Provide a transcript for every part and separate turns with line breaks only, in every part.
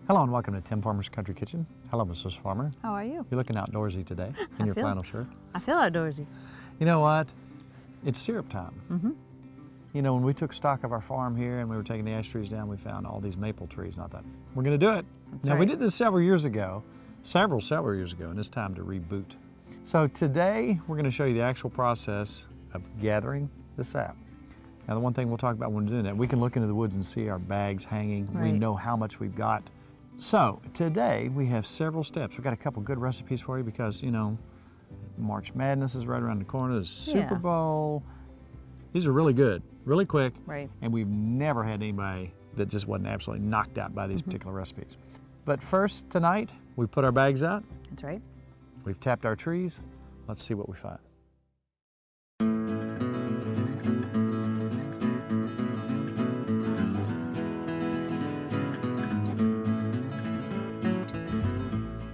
Hello and welcome to Tim Farmer's Country Kitchen. Hello, Mrs. Farmer.
How are you?
You're looking outdoorsy today in your flannel shirt.
I feel outdoorsy.
You know what? It's syrup time.
Mm-hmm.
You know, when we took stock of our farm here and we were taking the ash trees down, we found all these maple trees. Not that we're going to do it.
That's
now,
right.
we did this several years ago, several years ago, and it's time to reboot. So today, we're going to show you the actual process of gathering the sap. Now, the one thing we'll talk about when we're doing that, we can look into the woods and see our bags hanging.
Right.
We know how much we've got. So today we have several steps. We've got a couple good recipes for you because, you know, March Madness is right around the corner. There's Super Bowl. These are really good, really quick.
Right.
And we've never had anybody that just wasn't absolutely knocked out by these particular recipes. But first, tonight, we put our bags out.
That's right.
We've tapped our trees. Let's see what we find.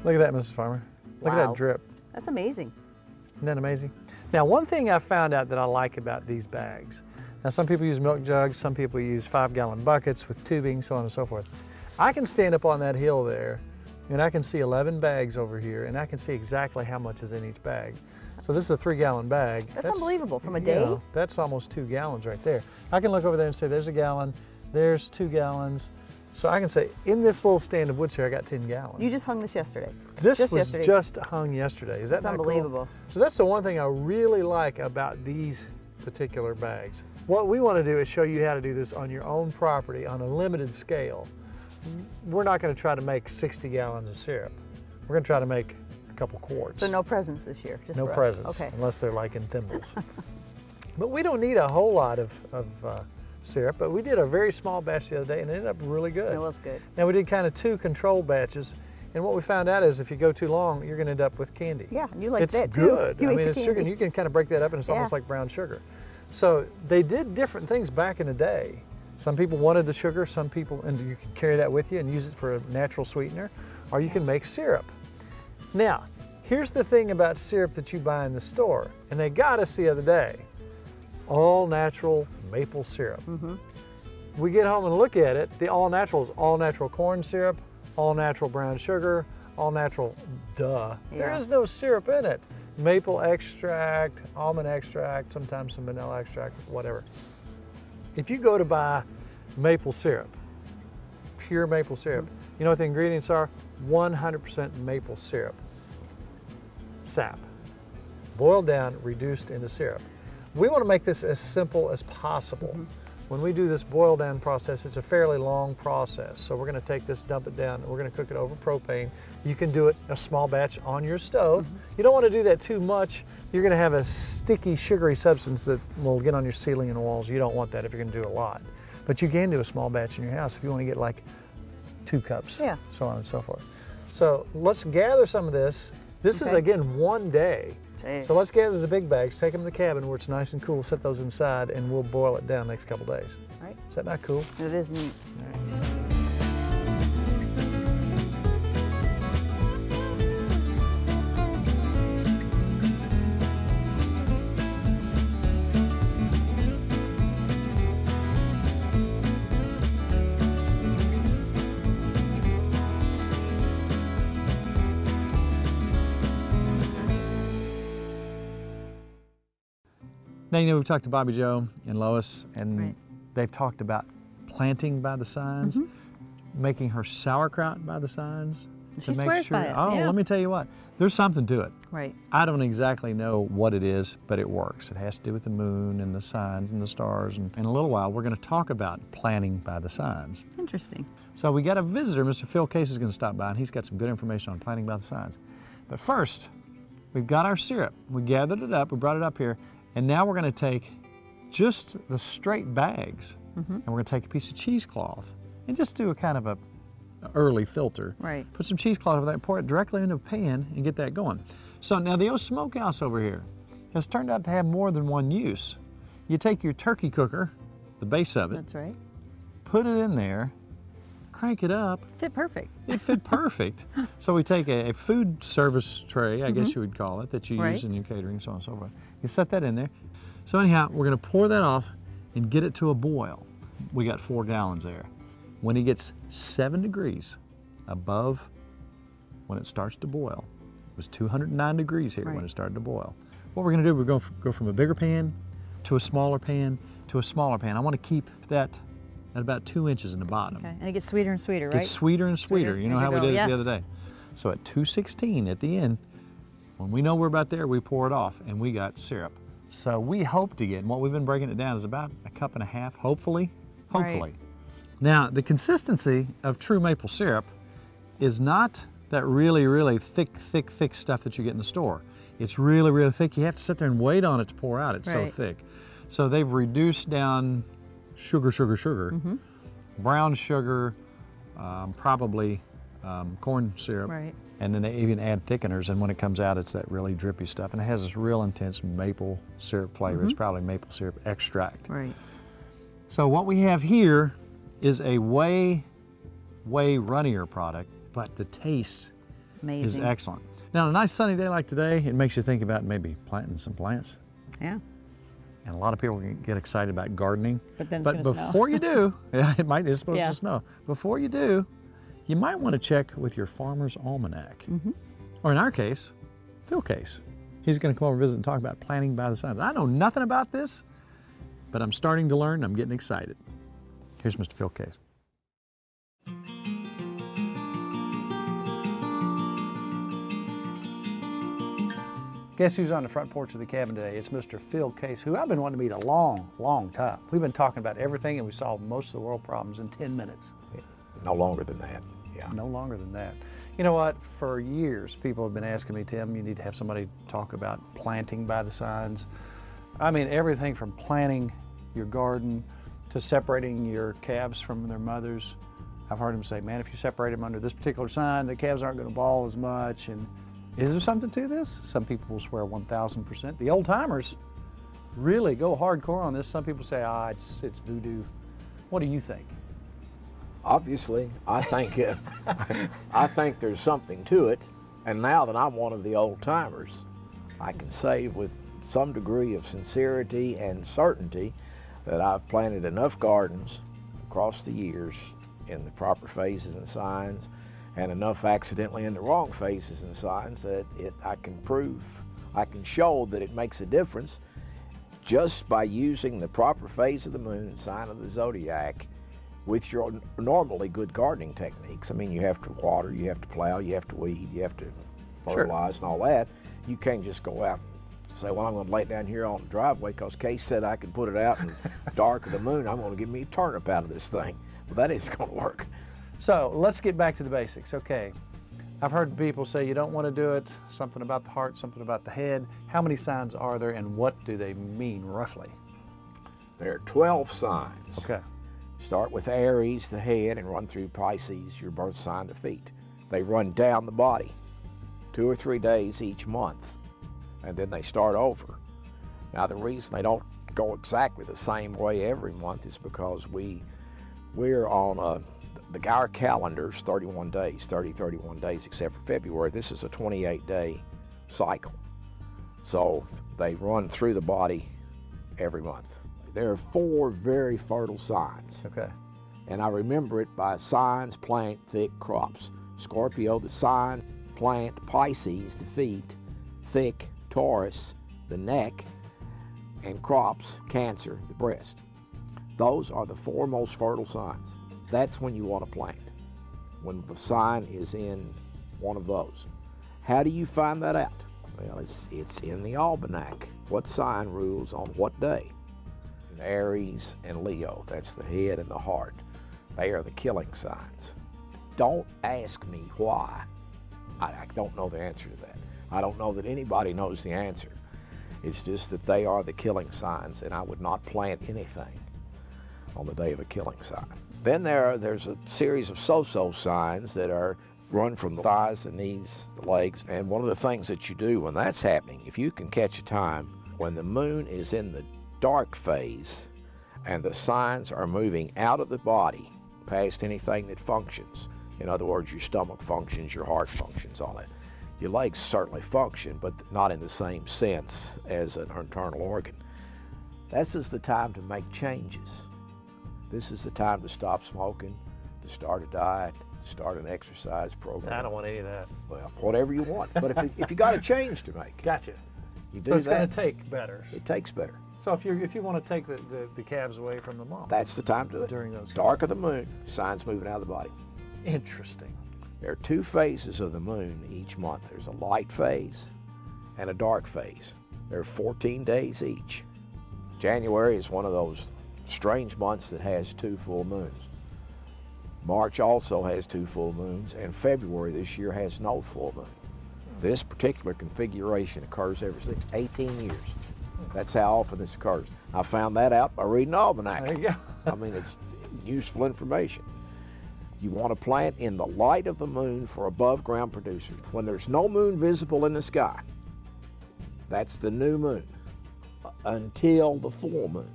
Look at that, Mrs. Farmer. Look at that drip.
That's amazing.
Isn't that amazing? Now, one thing I found out that I like about these bags, now some people use milk jugs, some people use 5-gallon buckets with tubing, so on and so forth. I can stand up on that hill there and I can see 11 bags over here and I can see exactly how much is in each bag. So this is a 3-gallon bag.
That's unbelievable. From a day?
You know, that's almost 2 gallons right there. I can look over there and say there's a gallon, there's 2 gallons. So I can say, in this little stand of wood here, I got 10 gallons.
You just hung this yesterday.
This was just hung yesterday. Is that not
unbelievable?
Cool? So that's the one thing I really like about these particular bags. What we want to do is show you how to do this on your own property on a limited scale. We're not going to try to make 60 gallons of syrup. We're going to try to make a couple quarts.
So no presents this year, just
no
for
presents,
us. Okay.
Unless they're like in thimbles. But we don't need a whole lot of syrup, but we did a very small batch the other day and it ended up really good.
It was good.
Now we did kind of 2 controlled batches, and what we found out is if you go too long, you're going to end up with candy.
Yeah, and you like that too.
It's good.
You
I
ate
mean,
the
it's sugar, and
candy.
you can kind of break that up and it's almost like brown sugar. So they did different things back in the day. Some people wanted the sugar, some people, and you can carry that with you and use it for a natural sweetener, or you can make syrup. Now, here's the thing about syrup that you buy in the store, and they got us the other day, all natural maple syrup.
Mm-hmm.
We get home and look at it, the all natural is all natural corn syrup, all natural brown sugar, all natural, duh.
Yeah.
There is no syrup in it. Maple extract, almond extract, sometimes some vanilla extract, whatever. If you go to buy maple syrup, pure maple syrup, you know what the ingredients are? 100% maple syrup. Sap. Boiled down, reduced into syrup. We want to make this as simple as possible. When we do this boil down process, it's a fairly long process. So we're going to take this, dump it down, and we're going to cook it over propane. You can do it a small batch on your stove. You don't want to do that too much. You're going to have a sticky, sugary substance that will get on your ceiling and walls. You don't want that if you're going to do a lot. But you can do a small batch in your house if you want to get like 2 cups, so on and so forth. So let's gather some of this. This is, again, one day.
Jeez.
So let's gather the big bags, take them to the cabin where it's nice and cool, set those inside, and we'll boil it down the next couple days.
Right.
Is that not cool?
It is neat.
Now, you know, we've talked to Bobby Joe and Lois, and they've talked about planting by the signs, making her sauerkraut by the signs.
She swears by it.
Oh, let me tell you what, there's something to it.
Right.
I don't exactly know what it is, but it works. It has to do with the moon and the signs and the stars. And in a little while, we're going to talk about planting by the signs.
Interesting.
So we got a visitor, Mr. Phil Case is going to stop by, and he's got some good information on planting by the signs. But first, we've got our syrup. We gathered it up, we brought it up here, and now we're going to take just the straight bags, and we're going to take a piece of cheesecloth and just do a kind of a early filter.
Right.
Put some cheesecloth over there and pour it directly into a pan and get that going. So now the old smokehouse over here has turned out to have more than one use. You take your turkey cooker, the base of it.
That's right.
Put it in there, crank it up.
Fit perfect.
It fit perfect. So we take a food service tray, I guess you would call it, that you use in your catering, so on and so forth. You set that in there. So anyhow, we're going to pour that off and get it to a boil. We got 4 gallons there. When it gets 7 degrees, above when it starts to boil. It was 209 degrees here when it started to boil. What we're going to do, we're going to go from a bigger pan to a smaller pan to a smaller pan. I want to keep that at about 2 inches in the bottom.
Okay, and it gets sweeter and sweeter, right?
It gets sweeter and sweeter. You know how we did it the other day. So at 216 at the end, when we know we're about there, we pour it off and we got syrup. So we hope to get, and what we've been breaking it down is about a cup and a half, hopefully. Right. Now, the consistency of true maple syrup is not that really, really thick stuff that you get in the store. It's really, really thick. You have to sit there and wait on it to pour out. It's so thick. So they've reduced down sugar, brown sugar, probably corn syrup, and then they even add thickeners, and when it comes out, it's that really drippy stuff, and it has this real intense maple syrup flavor. It's probably maple syrup extract. Right. So what we have here is a way runnier product, but the taste is excellent. Now, on a nice sunny day like today, it makes you think about maybe planting some plants. Yeah. And a lot of people get excited about gardening. But before you do, it's supposed to snow. Before you do, you might want to check with your farmer's almanac. Or in our case, Phil Case. He's going to come over and visit and talk about planting by the signs. I know nothing about this, but I'm starting to learn and I'm getting excited. Here's Mr. Phil Case. Guess who's on the front porch of the cabin today? It's Mr. Phil Case, who I've been wanting to meet a long time. We've been talking about everything and we solved most of the world problems in 10 minutes.
No longer than that,
No longer than that. You know what, for years people have been asking me, Tim, you need to have somebody talk about planting by the signs. I mean, everything from planting your garden to separating your calves from their mothers. I've heard them say, man, if you separate them under this particular sign, the calves aren't going to bawl as much. And is there something to this? Some people will swear 1,000%. The old timers really go hardcore on this. Some people say, it's voodoo. What do you think?
Obviously, I think there's something to it. And now that I'm one of the old timers, I can say with some degree of sincerity and certainty that I've planted enough gardens across the years in the proper phases and signs, and enough accidentally in the wrong phases and signs that I can show that it makes a difference just by using the proper phase of the moon, sign of the zodiac, with your normally good gardening techniques. I mean, you have to water, you have to plow, you have to weed, you have to fertilize and all that. You can't just go out and say, well, I'm going to lay it down here on the driveway because Case said I can put it out in the dark of the moon. I'm going to give me a turnip out of this thing. Well, that isn't going to work.
So let's get back to the basics. Okay, I've heard people say you don't want to do it, something about the heart, something about the head. How many signs are there and what do they mean roughly?
There are 12 signs.
Okay.
Start with Aries, the head, and run through Pisces, your birth sign, the feet. They run down the body 2 or 3 days each month, and then they start over. Now, the reason they don't go exactly the same way every month is because we're on our calendar's 31 days, 31 days, except for February. This is a 28-day cycle. So they run through the body every month. There are 4 very fertile signs.
Okay.
And I remember it by signs, plant, thick, crops. Scorpio, the sign, plant, Pisces, the feet, thick, Taurus, the neck, and crops, Cancer, the breast. Those are the 4 most fertile signs. That's when you want to plant, when the sign is in one of those. How do you find that out? Well, it's in the almanac. What sign rules on what day? Aries and Leo, that's the head and the heart. They are the killing signs. Don't ask me why. I don't know the answer to that. I don't know that anybody knows the answer. It's just that they are the killing signs, and I would not plant anything on the day of a killing sign. Then there's a series of so-so signs that run from the thighs, the knees, the legs, and one of the things that you do when that's happening, if you can catch a time when the moon is in the dark phase and the signs are moving out of the body past anything that functions. In other words, your stomach functions, your heart functions, all that. Your legs certainly function, but not in the same sense as an internal organ. This is the time to make changes. This is the time to stop smoking, to start a diet, start an exercise program.
I don't want any of that.
Well, whatever you want. But if you got a change to make,
Gotcha.
you do
So it's
that.
going to take better.
It takes better.
So if you want to take the calves away from the mom,
That's the time to do it.
During those
dark of the moon, signs moving out of the body.
interesting.
There are 2 phases of the moon each month. There's a light phase and a dark phase. There are 14 days each. January is one of those strange months that has 2 full moons. March also has 2 full moons, and February this year has no full moon. This particular configuration occurs every 18 years. That's how often this occurs. I found that out by reading Almanac.
There you go.
I mean, it's useful information. You want to plant in the light of the moon for above ground producers. When there's no moon visible in the sky, that's the new moon, until the full moon.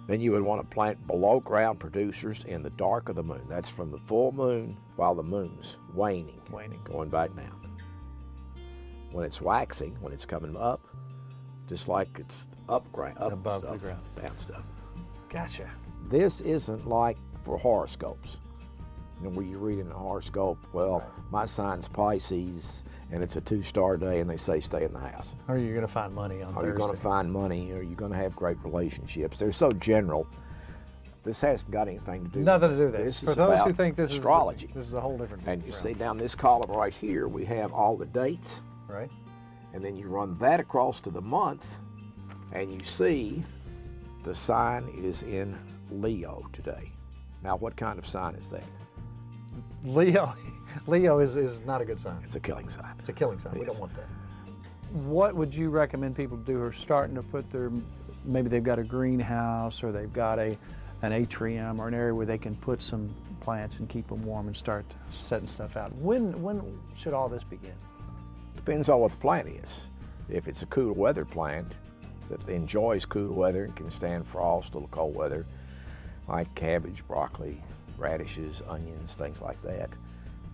Then you would want to plant below ground producers in the dark of the moon. That's from the full moon while the moon's waning, going back down. When it's waxing, when it's coming up, just like it's above stuff,
the ground.
down stuff.
Gotcha.
This isn't like for horoscopes. You know, where you read in a horoscope, well, my sign's Pisces, and it's a 2-star day, and they say stay in the house.
Or you're going to find money on Thursday.
Or you're going to find money, or you're going to have great relationships. They're so general. This hasn't got anything to do
Nothing to
with
do with
this.
this. For those who think this
astrology.
This is a whole different
And you
realm.
see down this column right here, we have all the dates.
Right.
And then you run that across to the month, and you see the sign is in Leo today. Now, what kind of sign is that?
Leo is not a good sign.
It's a killing sign.
It's a killing sign. We
Yes.
don't want that. What would you recommend people do who are starting to put maybe they've got a greenhouse or they've got an atrium or an area where they can put some plants and keep them warm and start setting stuff out? When should all this begin?
Depends on what the plant is. If it's a cool weather plant that enjoys cool weather and can stand frost, a little cold weather, like cabbage, broccoli, radishes, onions, things like that,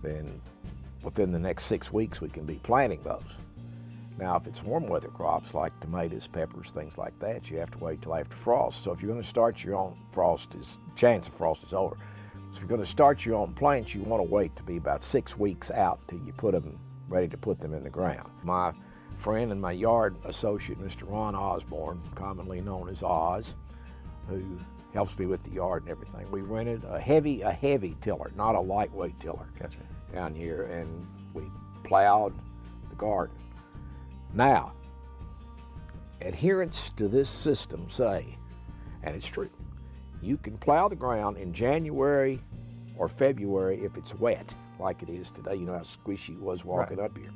then within the next 6 weeks we can be planting those. Now, if it's warm weather crops like tomatoes, peppers, things like that, you have to wait till after frost. So if you're going to start your own chance of frost is over. So if you're going to start your own plants, you want to wait to be about 6 weeks out till you put them, ready to put them in the ground. My friend and my yard associate, Mr. Ron Osborne, commonly known as Oz, who helps me with the yard and everything. We rented a heavy tiller, not a lightweight tiller.
Gotcha.
Down here, and we plowed the garden. Now, adherents to this system say, and it's true, you can plow the ground in January or February if it's wet, like it is today. You know how squishy it was walking up here.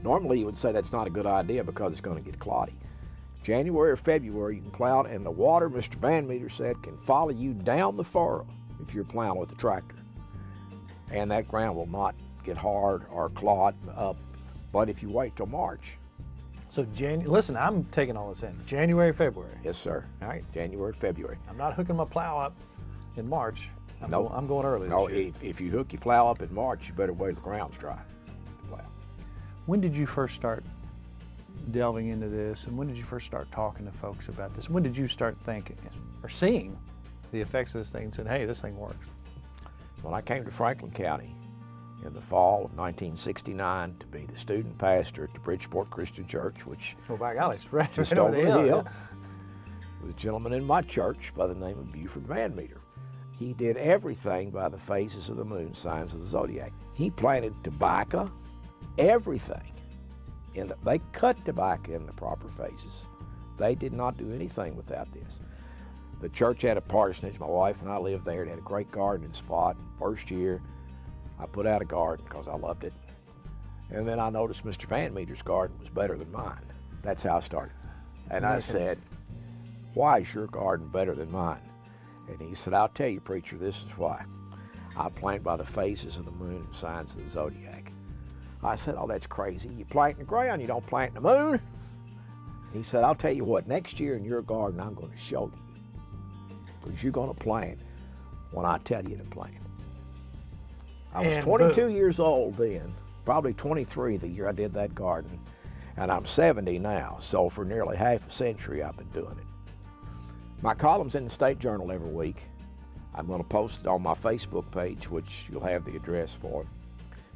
Normally you would say that's not a good idea because it's going to get cloddy. January or February you can plow, and the water, Mr. Van Meter said, can follow you down the furrow if you're plowing with a tractor. And that ground will not get hard or clod up. But if you wait till March.
So listen, I'm taking all this in. January, February.
Yes, sir.
All right.
January, February.
I'm not hooking my plow up in March. I'm going early
No,
this year.
if you hook your plow up in March, you better wait till the ground's dry to plow.
When did you first start delving into this, and when did you first start talking to folks about this? When did you start thinking or seeing the effects of this thing and said, hey, this thing works?
When I came to Franklin County in the fall of 1969 to be the student pastor at the Bridgeport Christian Church, which
by golly, right
just
over
over the hill,
yeah.
was a gentleman in my church by the name of Buford Van Meter. He did everything by the phases of the moon, signs of the zodiac. He planted tobacco, everything. They cut tobacco in the proper phases. They did not do anything without this. The church had a parsonage. My wife and I lived there. It had a great gardening spot. First year, I put out a garden because I loved it. And then I noticed Mr. Van Meter's garden was better than mine. That's how I started. And I said, why is your garden better than mine? And he said, I'll tell you, preacher, this is why. I plant by the phases of the moon and signs of the zodiac. I said, oh, that's crazy. You plant in the ground, you don't plant in the moon. He said, I'll tell you what, next year in your garden, I'm going to show you. Because you're going to plant when I tell you to plant. I was 22 years old then, probably 23 the year I did that garden, and I'm 70 now, so for nearly half a century I've been doing it. My column's in the State Journal every week. I'm going to post it on my Facebook page, which you'll have the address for it.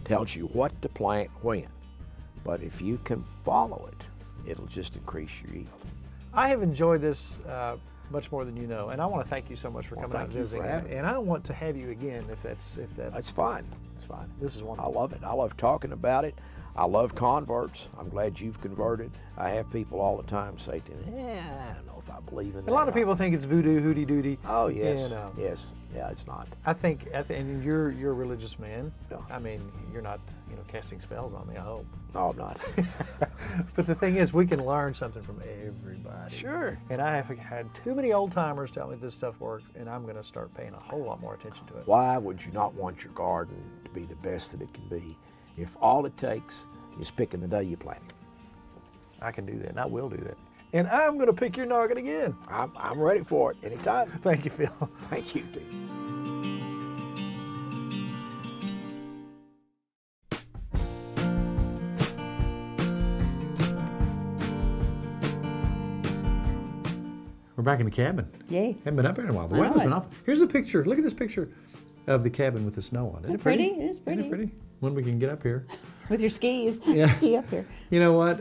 Tells you what to plant when. But if you can follow it, it'll just increase your yield.
I have enjoyed this much more than you know, and I want to thank you so much for coming out and visiting. And I want to have you again if that's
That's fine. It's fine.
This is wonderful.
I love it. I love talking about it. I love converts. I'm glad you've converted. I have people all the time say to me, I don't know if I believe in that.
A lot of people think it's voodoo, hooty doody.
Oh, yes.
You know.
Yes. Yeah, it's not.
I think, and you're a religious man.
Yeah.
I mean, you're not, casting spells on me, I hope.
No, I'm not.
But the thing is, we can learn something from everybody.
Sure.
And I have had too many old timers tell me this stuff works, and I'm going to start paying a whole lot more attention to it.
Why would you not want your garden to be the best that it can be if all it takes is picking the day you plant it?
I can do that, and I will do that. And I'm going to pick your noggin again.
I'm ready for it anytime.
Thank you, Phil.
Thank you, Steve.
We're back in the cabin.
Yay.
Haven't been up here in a while. The weather's been off. Here's a picture. Look at this picture of the cabin with the snow on it. Isn't it pretty?
It is pretty.
Isn't it pretty? When we can get up here.
With your skis.
Yeah.
Ski up here.
You know what?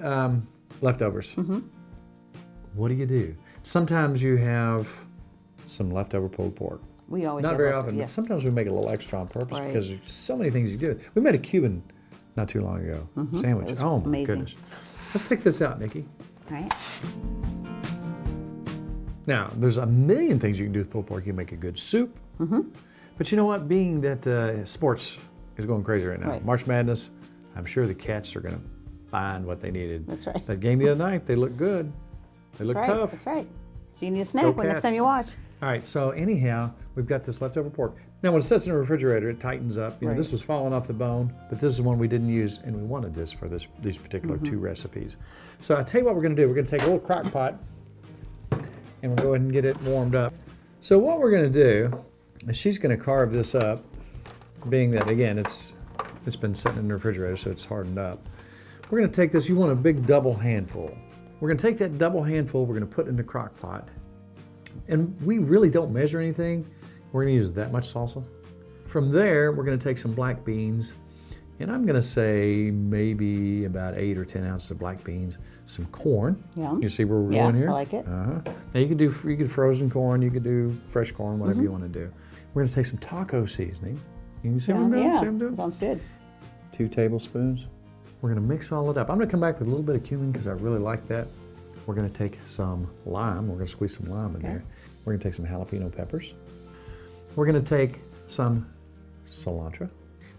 Leftovers.
Mm-hmm.
What do? Sometimes you have some leftover pulled pork.
We always
Not
have
very
leftovers,
often,
yeah.
but sometimes we make a little extra on purpose
Right.
because there's so many things you do. We made a Cuban not too long ago. Sandwich.
It was
Oh my
amazing.
goodness. Let's take this out, Nikki.
All right.
Now, there's a million things you can do with pulled pork. You can make a good soup. But you know what? Being that sports is going crazy right now,
Right.
March Madness, I'm sure the Cats are going to find what they needed.
That's right.
That game the other night, they looked good. They looked
That's right.
tough.
That's right. So you need a snack
Go
when next
Cats.
time you watch.
All right, so anyhow, we've got this leftover pork. Now, when it sits in the refrigerator, it tightens up. You know,
Right.
this was falling off the bone, but this is one we didn't use, and we wanted this for these particular two recipes. So I tell you what we're going to do. We're going to take a little crock pot, and we'll go ahead and get it warmed up. So what we're going to do is she's going to carve this up, being that, again, it's been sitting in the refrigerator, so it's hardened up. We're going to take this. You want a big double handful. We're going to take that double handful. We're going to put it in the crock pot. And we really don't measure anything. We're going to use that much salsa. From there, we're going to take some black beans, and I'm going to say maybe about 8 or 10 ounces of black beans, some corn.
Yum.
You see where we're
Yeah,
going here?
I like it.
Now you could do frozen corn, you could do fresh corn, whatever you want to do. We're going to take some taco seasoning. You can see what I'm doing?
Yeah,
See what I'm doing?
sounds good.
2 tablespoons. We're going to mix all it up. I'm going to come back with a little bit of cumin because I really like that. We're going to take some lime. We're going to squeeze some lime in there. We're going to take some jalapeno peppers. We're going to take some cilantro.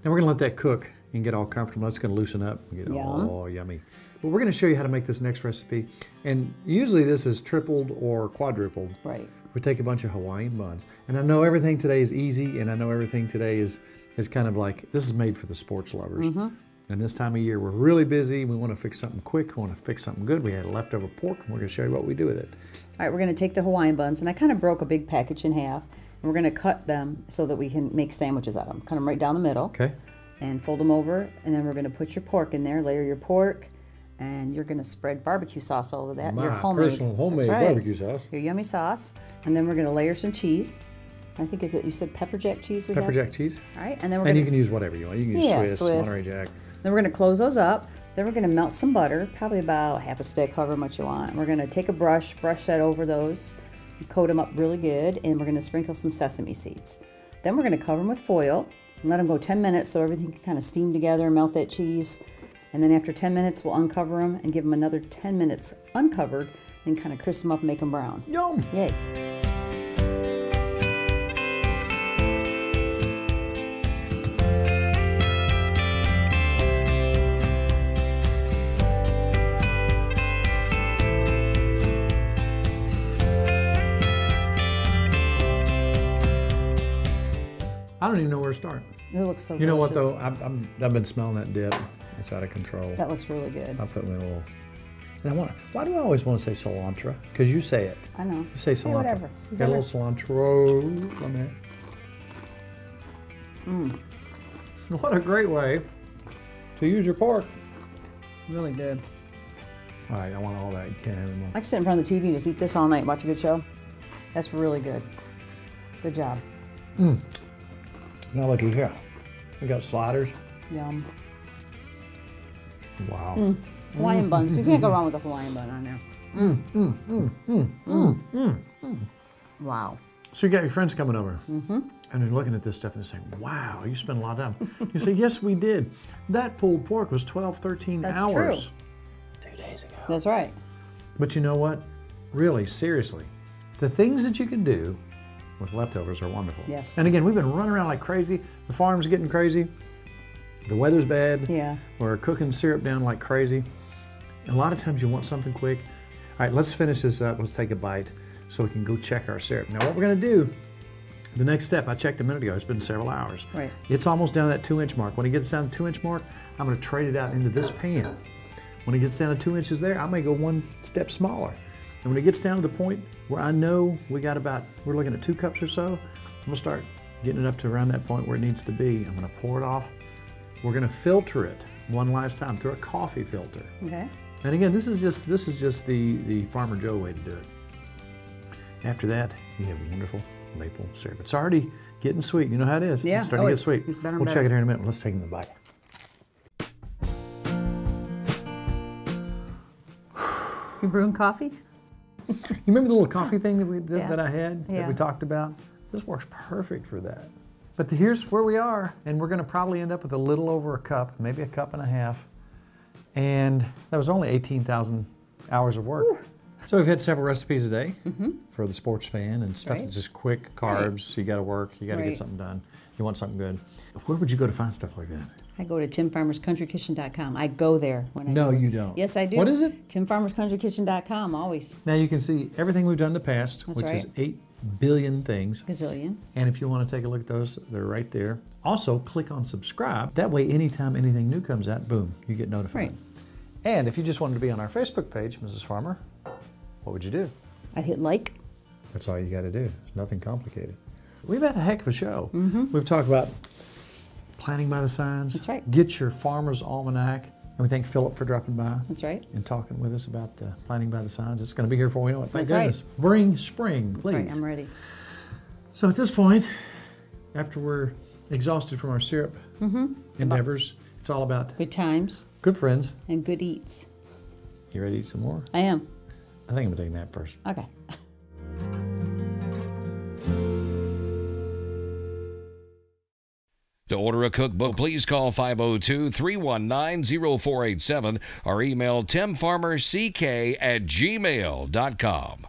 Now we're going to let that cook and get all comfortable. It's going to loosen up and get all yummy. But we're going to show you how to make this next recipe. And usually this is tripled or quadrupled.
Right.
We take a bunch of Hawaiian buns. And I know everything today is easy, and I know everything today is kind of like, this is made for the sports lovers. And this time of year, we're really busy. We want to fix something quick. We want to fix something good. We had leftover pork, and we're going to show you what we do with it.
All right, we're going to take the Hawaiian buns, and I kind of broke a big package in half. And we're going to cut them so that we can make sandwiches out of them. Cut them right down the middle.
Okay.
And fold them over, and then we're going to put your pork in there, layer your pork, and you're going to spread barbecue sauce all over that.
My
your homemade,
personal homemade
that's right,
barbecue sauce.
Your yummy sauce. And then we're going to layer some cheese. I think, you said Pepperjack cheese we have?
Pepperjack cheese.
All right, and then we're
And
going
you can use whatever you want. You can use Swiss, Monterey Jack.
Then we're going to close those up. Then we're going to melt some butter, probably about half a stick, however much you want. And we're going to take a brush that over those, coat them up really good, and we're going to sprinkle some sesame seeds. Then we're going to cover them with foil and let them go 10 minutes so everything can kind of steam together and melt that cheese. And then after 10 minutes, we'll uncover them and give them another 10 minutes uncovered and kind of crisp them up and make them brown.
Yum!
Yay!
I don't even know where to start.
It looks so
You know what
delicious.
though? I've been smelling that dip. It's out of control.
That looks really good.
I'll put me a little. And why do I always want to say cilantro? Because you say it.
I know.
You say cilantro.
whatever.
Got a little cilantro on there. What a great way to use your pork.
Really good.
All right, I want all that. You can't have any more.
I can sit in front of the TV and just eat this all night and watch a good show. That's really good. Good job.
Now looky here. We got sliders.
Yum.
Wow.
Hawaiian buns. You can't go wrong with a Hawaiian bun on there. Wow.
So you got your friends coming over, and they're looking at this stuff and they're saying, wow, you spent a lot of time. You say, yes, we did. That pulled pork was 12, 13
That's
hours.
true.
2 days ago.
That's right.
But you know what? Really, seriously, the things that you can do with leftovers are wonderful.
Yes.
And again, we've been running around like crazy. The farm's getting crazy. The weather's bad.
Yeah.
We're cooking syrup down like crazy. And a lot of times you want something quick. All right, let's finish this up. Let's take a bite so we can go check our syrup. Now what we're gonna do, the next step, I checked a minute ago, it's been several hours.
Right.
It's almost down to that 2-inch mark. When it gets down to the 2-inch mark, I'm gonna trade it out into this pan. When it gets down to 2 inches there, I may go one step smaller. And when it gets down to the point where I know we're looking at 2 cups or so, I'm gonna start getting it up to around that point where it needs to be. I'm gonna pour it off. We're gonna filter it one last time through a coffee filter.
Okay.
And again, this is just the Farmer Joe way to do it. After that, you have wonderful maple syrup. It's already getting sweet. You know how it is.
Yeah.
It's starting to get sweet.
It's better and
We'll
better.
check it here in a minute. Let's take it in the bite.
You brewing coffee?
You remember the little coffee thing that
Yeah.
that I had that
Yeah.
we talked about? This works perfect for that. But here's where we are, and we're going to probably end up with a little over a cup, maybe a cup and a half. And that was only 18,000 hours of work. So we've had several recipes a day for the sports fan and stuff
Right.
that's just quick carbs. You got to work, you got to
Right.
get something done. You want something good. Where would you go to find stuff like that?
I go to timfarmerscountrykitchen.com. I go there when I
No,
go.
you don't.
Yes, I do.
What is it?
timfarmerscountrykitchen.com, always.
Now you can see everything we've done in the past,
That's
which is
right.
8 billion things.
Gazillion.
And if you want to take a look at those, they're right there. Also, click on subscribe. That way, anytime anything new comes out, boom, you get notified.
Right.
And if you just wanted to be on our Facebook page, Mrs. Farmer, what would you do?
I'd hit like.
That's all you got to do. It's nothing complicated. We've had a heck of a show. We've talked about planning by the signs.
That's right.
Get your farmer's almanac. And we thank Philip for dropping by
That's right.
and talking with us about planning by the signs. It's going to be here before we know it. Thank
That's right.
goodness. Bring spring, please.
That's right. I'm ready.
So at this point, after we're exhausted from our syrup endeavors, it's all about
Good times
good friends.
and good eats.
You ready to eat some more?
I am.
I think I'm going to take a nap first.
Okay.
To order a cookbook, please call 502-319-0487 or email timfarmerck@gmail.com.